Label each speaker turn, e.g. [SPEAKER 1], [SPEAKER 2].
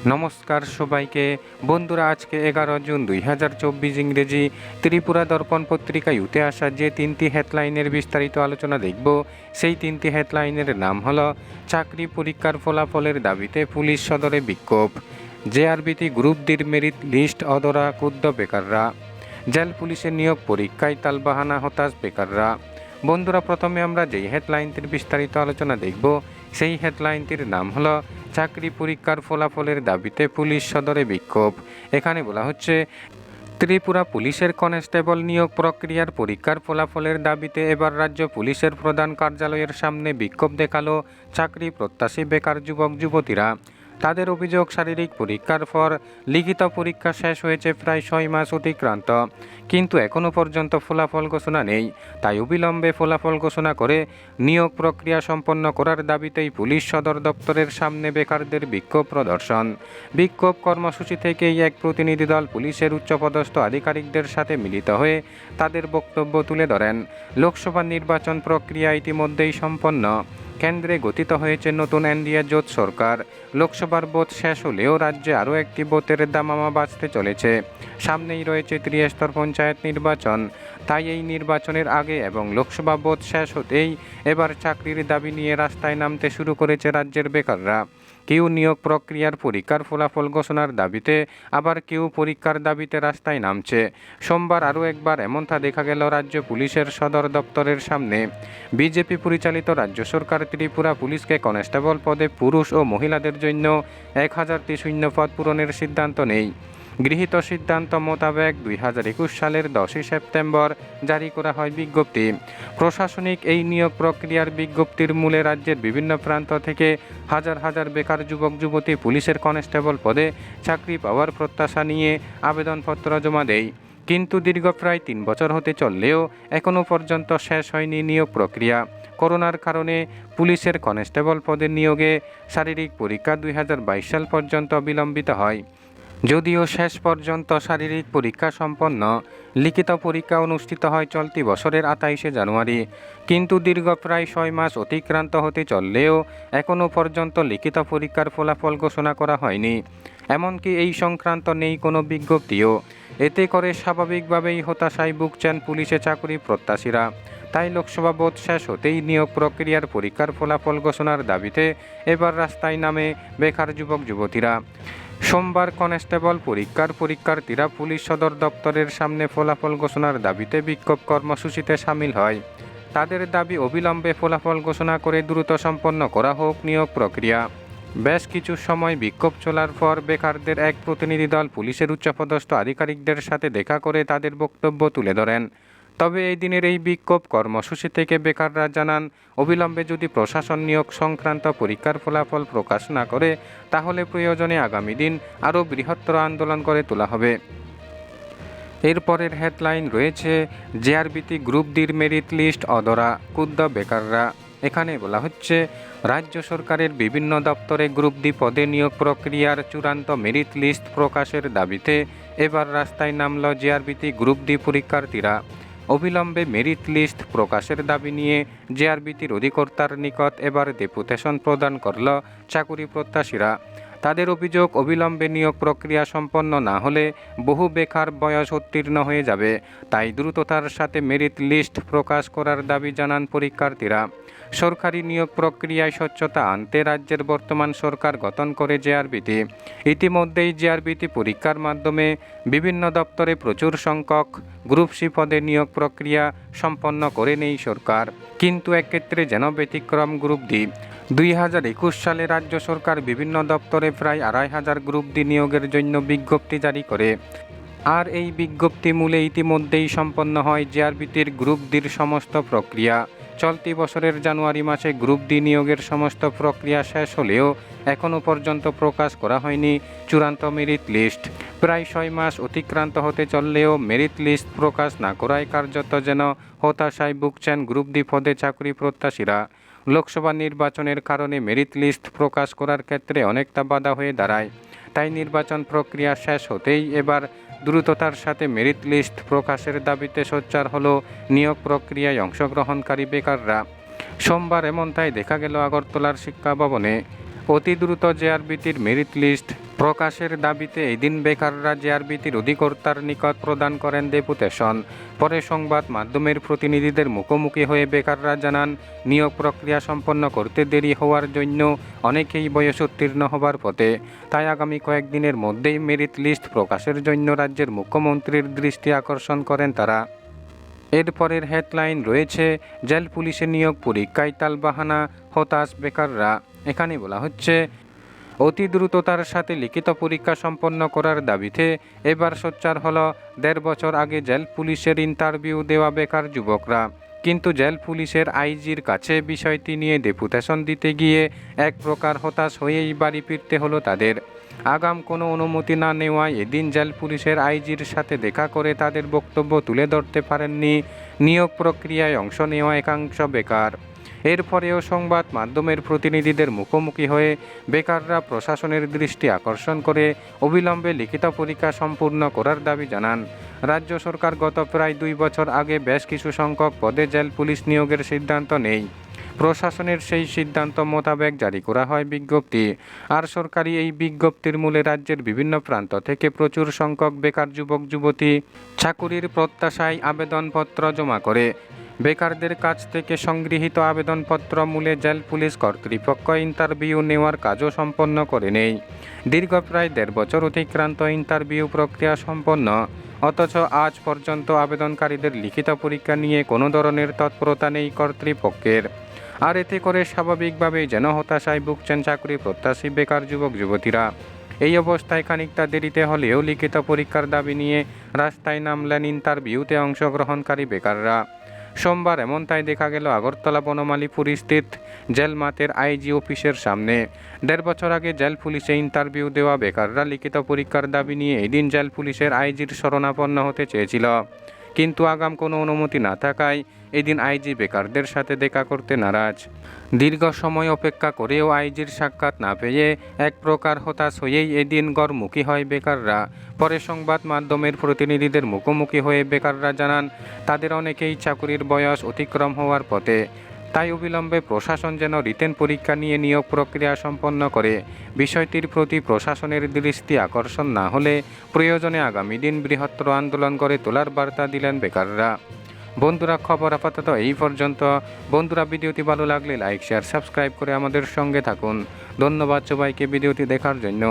[SPEAKER 1] নমস্কার সবাইকে বন্ধুরা, আজকে 11 জুন 2024 ইংরেজি ত্রিপুরা দর্পণ পত্রিকায় উঠে আসা যে তিনটি হেডলাইনের বিস্তারিত আলোচনা দেখব, সেই তিনটি হেডলাইনের নাম হলো চাকরি পরীক্ষার ফলাফলের দাবিতে পুলিশ সদরে বিক্ষোভ, জেআরবিটি গ্রুপ ডির মেরিট লিস্ট অধরা ক্ষুব্ধ বেকাররা, জেল পুলিশের নিয়োগ পরীক্ষায় তালবাহানা হতাশ বেকাররা। বন্ধুরা, প্রথমে আমরা যেই হেডলাইনটির বিস্তারিত আলোচনা দেখব, সেই হেডলাইনটির নাম হলো চাকরি পরীক্ষার ফলাফলের দাবিতে পুলিশ সদরে বিক্ষোভ। এখানে বলা হচ্ছে, ত্রিপুরা পুলিশের কনস্টেবল নিয়োগ প্রক্রিয়ার পরীক্ষার ফলাফলের দাবিতে এবার রাজ্য পুলিশের প্রধান কার্যালয়ের সামনে বিক্ষোভ দেখালো চাকরি প্রত্যাশী বেকার যুবক যুবতীরা। তাদের অভিযোগ, শারীরিক পরীক্ষার পর লিখিত পরীক্ষা শেষ হয়েছে প্রায় 6 মাস অতিক্রান্ত, কিন্তু এখনও পর্যন্ত ফলাফল ঘোষণা নেই। তাই অবিলম্বে ফলাফল ঘোষণা করে নিয়োগ প্রক্রিয়া সম্পন্ন করার দাবিতেই পুলিশ সদর দপ্তরের সামনে বেকারদের বিক্ষোভ প্রদর্শন। বিক্ষোভ কর্মসূচি থেকেই এক প্রতিনিধি দল পুলিশের উচ্চপদস্থ আধিকারিকদের সাথে মিলিত হয়ে তাদের বক্তব্য তুলে ধরেন। লোকসভা নির্বাচন প্রক্রিয়া ইতিমধ্যেই সম্পন্ন, কেন্দ্রে গঠিত হয়েছে নতুন এনডিএ জোট সরকার। লোকসভার ভোট শেষ হলেও রাজ্যে আরও একটি ভোটের দামামা বাজতে চলেছে। সামনেই রয়েছে ত্রিস্তর পঞ্চায়েত নির্বাচন। তাই এই নির্বাচনের আগে এবং লোকসভা ভোট শেষ হতেই এবার চাকরির দাবি নিয়ে রাস্তায় নামতে শুরু করেছে রাজ্যের বেকাররা। কেউ নিয়োগ প্রক্রিয়ার পরীক্ষার ফলাফল ঘোষণার দাবিতে, আবার কেউ পরীক্ষার দাবিতে রাস্তায় নামছে। সোমবার আরও একবার এমনটা দেখা গেল রাজ্য পুলিশের সদর দপ্তরের সামনে। বিজেপি পরিচালিত রাজ্য সরকার ত্রিপুরা পুলিশকে কনস্টেবল পদে পুরুষ ও মহিলাদের জন্য 1000টি শূন্য পদ পূরণের সিদ্ধান্ত নেই। গৃহীত সিদ্ধান্ত মোতাবেক 2021 সালের 10 সেপ্টেম্বর জারি করা হয় বিজ্ঞপ্তি। প্রশাসনিক এই নিয়োগ প্রক্রিয়ার বিজ্ঞপ্তির মূলে রাজ্যের বিভিন্ন প্রান্ত থেকে হাজার হাজার বেকার যুবক যুবতী পুলিশের কনস্টেবল পদে চাকরি পাওয়ার প্রত্যাশা নিয়ে আবেদনপত্র জমা দেয়। কিন্তু দীর্ঘ প্রায় 3 বছর হতে চললেও এখনও পর্যন্ত শেষ হয়নি নিয়োগ প্রক্রিয়া। করোনার কারণে পুলিশের কনস্টেবল পদে নিয়োগে শারীরিক পরীক্ষা 2022 সাল পর্যন্ত বিলম্বিত হয়। যদিও শেষ পর্যন্ত শারীরিক পরীক্ষা সম্পন্ন, লিখিত পরীক্ষা অনুষ্ঠিত হয় চলতি বছরের 28 জানুয়ারি। কিন্তু দীর্ঘ প্রায় 6 মাস অতিক্রান্ত হতে চললেও এখনও পর্যন্ত লিখিত পরীক্ষার ফলাফল ঘোষণা করা হয়নি। এমনকি এই সংক্রান্ত নেই কোনো বিজ্ঞপ্তিও। এতে করে স্বাভাবিকভাবেই হতাশায় ভুগছেন পুলিশে চাকরি প্রত্যাশীরা। তাই লোকসভা ভোট শেষ হতেই নিয়োগ প্রক্রিয়ার পরীক্ষার ফলাফল ঘোষণার দাবিতে এবার রাস্তায় নামে বেকার যুবক যুবতীরা। সোমবার কনস্টেবল পরীক্ষার পরীক্ষার্থীরা পুলিশ সদর দপ্তরের সামনে ফলাফল ঘোষণার দাবিতে বিক্ষোভ কর্মসূচিতে সামিল হয়। তাদের দাবি, অবিলম্বে ফলাফল ঘোষণা করে দ্রুত সম্পন্ন করা হোক নিয়োগ প্রক্রিয়া। বেশ কিছু সময় বিক্ষোভ চলার পর বেকারদের এক প্রতিনিধি দল পুলিশের উচ্চপদস্থ আধিকারিকদের সাথে দেখা করে তাদের বক্তব্য তুলে ধরেন। তবে এই দিনের এই বিক্ষোভ কর্মসূচি থেকে বেকাররা জানান, অবিলম্বে যদি প্রশাসন নিয়োগ সংক্রান্ত পরীক্ষার ফলাফল প্রকাশ না করে, তাহলে প্রয়োজনে আগামী দিন আরও বৃহত্তর আন্দোলন করে তোলা হবে। এরপরের হেডলাইন রয়েছে, জেআরবিটি গ্রুপ ডির মেরিট লিস্ট অধরা ক্ষুব্ধ বেকাররা। এখানে বলা হচ্ছে, রাজ্য সরকারের বিভিন্ন দপ্তরে গ্রুপ ডি পদে নিয়োগ প্রক্রিয়ার চূড়ান্ত মেরিট লিস্ট প্রকাশের দাবিতে এবার রাস্তায় নামল জেআরবিটি গ্রুপ ডি পরীক্ষার্থীরা। অবিলম্বে মেরিট লিস্ট প্রকাশের দাবি নিয়ে জেআরবিটির অধিকর্তার নিকট এবার ডেপুটেশন প্রদান করল চাকুরি প্রত্যাশীরা। তাদের অভিযোগ, অবিলম্বে নিয়োগ প্রক্রিয়া সম্পন্ন না হলে বহু বেকার বয়স উত্তীর্ণ হয়ে যাবে। তাই দ্রুততার সাথে মেরিট লিস্ট প্রকাশ করার দাবি জানান পরীক্ষার্থীরা। সরকারি নিয়োগ প্রক্রিয়ায় স্বচ্ছতা আনতে রাজ্যের বর্তমান সরকার গঠন করে জেআরবিটি। ইতিমধ্যেই জেআরবিটি পরীক্ষার মাধ্যমে বিভিন্ন দপ্তরে প্রচুর সংখ্যক গ্রুপ সি পদে নিয়োগ প্রক্রিয়া সম্পন্ন করে নেই সরকার। কিন্তু এক্ষেত্রে যেন ব্যতিক্রম গ্রুপ ডি। 2021 সালে রাজ্য সরকার বিভিন্ন দপ্তরে প্রায় 2500 গ্রুপ ডি নিয়োগের জন্য বিজ্ঞপ্তি জারি করে। আর এই বিজ্ঞপ্তি মূলে ইতিমধ্যেই সম্পন্ন হয় জেআরবিটির গ্রুপ ডির সমস্ত প্রক্রিয়া। চলতি বছরের জানুয়ারি মাসে গ্রুপ ডি নিয়োগের সমস্ত প্রক্রিয়া শেষ হলেও এখনও পর্যন্ত প্রকাশ করা হয়নি চূড়ান্ত মেরিট লিস্ট। প্রায় 6 মাস অতিক্রান্ত হতে চললেও মেরিট লিস্ট প্রকাশ না করায় কার্যত যেন হতাশায় ভুগছেন গ্রুপ ডি পদে চাকরি প্রত্যাশীরা। লোকসভা নির্বাচনের কারণে মেরিট লিস্ট প্রকাশ করার ক্ষেত্রে অনেকটা বাধা হয়ে দাঁড়ায়। তাই নির্বাচন প্রক্রিয়া শেষ হতেই এবার দ্রুততার সাথে মেরিট লিস্ট প্রকাশের দাবিতে সোচ্চার হলো নিয়োগ প্রক্রিয়ায় অংশগ্রহণকারী বেকাররা। সোমবার এমনটাই দেখা গেল আগরতলার শিক্ষা ভবনে। অতি দ্রুত জেআরবিটির মেরিট লিস্ট প্রকাশের দাবিতে এদিন বেকাররা জেআরবিটির অধিকর্তার নিকট প্রদান করেন ডেপুটেশন। পরে সংবাদ মাধ্যমের প্রতিনিধিদের মুখোমুখি হয়ে বেকাররা জানান, নিয়োগ প্রক্রিয়া সম্পন্ন করতে দেরি হওয়ার জন্য অনেকেই বয়সোত্তীর্ণ হবার পথে, তাই আগামী কয়েকদিনের মধ্যেই মেরিট লিস্ট প্রকাশের জন্য রাজ্যের মুখ্যমন্ত্রীর দৃষ্টি আকর্ষণ করেন তারা। এরপরের হেডলাইন রয়েছে, জেল পুলিশে নিয়োগ পরীক্ষায় টালবাহানা, হতাশ বেকাররা। এখানে বলা হচ্ছে, অতি দ্রুততার সাথে লিখিত পরীক্ষা সম্পন্ন করার দাবিতে এবার সোচ্চার হল ১.৫ বছর আগে জেল পুলিশের ইন্টারভিউ দেওয়া বেকার যুবকরা। কিন্তু জেল পুলিশের আইজির কাছে বিষয়টি নিয়ে ডেপুটেশন দিতে গিয়ে এক প্রকার হতাশ হয়েই বাড়ি ফিরতে হলো তাদের। আগাম কোনো অনুমতি না নেওয়ায় এদিন জেল পুলিশের আইজির সাথে দেখা করে তাদের বক্তব্য তুলে ধরতে পারেননি নিয়োগ প্রক্রিয়ায় অংশ নেওয়া একাংশ বেকার। এরপরেও সংবাদ মাধ্যমের প্রতিনিধিদের মুখোমুখি হয়ে বেকাররা প্রশাসনের দৃষ্টি আকর্ষণ করে অবিলম্বে লিখিত পরীক্ষা সম্পূর্ণ করার দাবি জানান। রাজ্য সরকার গত প্রায় ২ বছর আগে বেশ কিছু সংখ্যক পদে জেল পুলিশ নিয়োগের সিদ্ধান্ত নেয়। প্রশাসনের সেই সিদ্ধান্ত মোতাবেক জারি করা হয় বিজ্ঞপ্তি। আর সরকারি এই বিজ্ঞপ্তির মূলে রাজ্যের বিভিন্ন প্রান্ত থেকে প্রচুর সংখ্যক বেকার যুবক যুবতী চাকুরির প্রত্যাশায় আবেদনপত্র জমা করে। বেকারদের কাছ থেকে সংগৃহীত আবেদনপত্র মূলে জেল পুলিশ কর্তৃপক্ষ ইন্টারভিউ নেওয়ার কাজও সম্পন্ন করে নেয়। দীর্ঘ প্রায় ১.৫ বছর অতিক্রান্ত ইন্টারভিউ প্রক্রিয়া সম্পন্ন, অথচ আজ পর্যন্ত আবেদনকারীদের লিখিত পরীক্ষা নিয়ে কোনো ধরনের তৎপরতা নেই কর্তৃপক্ষের। আর এতে করে স্বাভাবিকভাবেই যেন হতাশায় ভুগছেন চাকরি প্রত্যাশী বেকার যুবক যুবতীরা। এই অবস্থায় খানিকটা দেরিতে হলেও লিখিত পরীক্ষার দাবি নিয়ে রাস্তায় নামলেন ইন্টারভিউতে অংশগ্রহণকারী বেকাররা। সোমবার এমনটাই দেখা গেল আগরতলা বনমালীপুর স্থিত জেলমাতের আইজি অফিসের সামনে। ১.৫ বছর আগে জেল পুলিশে ইন্টারভিউ দেওয়া বেকাররা লিখিত পরীক্ষার দাবি নিয়ে এদিন জেল পুলিশের আইজির শরণাপন্ন হতে চেয়েছিল, কিন্তু আগাম কোনো অনুমতি না থাকায় এদিন আইজি বেকারদের সাথে দেখা করতে নারাজ। দীর্ঘ সময় অপেক্ষা করেও আইজির সাক্ষাৎ না পেয়ে এক প্রকার হতাশ হয়েই এদিন ঘরমুখী হয় বেকাররা। পরে সংবাদ মাধ্যমের প্রতিনিধিদের মুখোমুখি হয়ে বেকাররা জানান, তাদের অনেকেই চাকুরির বয়স অতিক্রম হওয়ার পথে, তাই অবিলম্বে প্রশাসন যেন রিটেন পরীক্ষা নিয়ে নিয়োগ প্রক্রিয়া সম্পন্ন করে। বিষয়টির প্রতি প্রশাসনের দৃষ্টি আকর্ষণ না হলে প্রয়োজনে আগামী দিন বৃহত্তর আন্দোলন করে তোলার বার্তা দিলেন বেকাররা। বন্ধুরা, খবর আপাতত এই পর্যন্ত। বন্ধুরা, ভিডিওটি ভালো লাগলে লাইক, শেয়ার, সাবস্ক্রাইব করে আমাদের সঙ্গে থাকুন। ধন্যবাদ সবাইকে ভিডিওটি দেখার জন্য।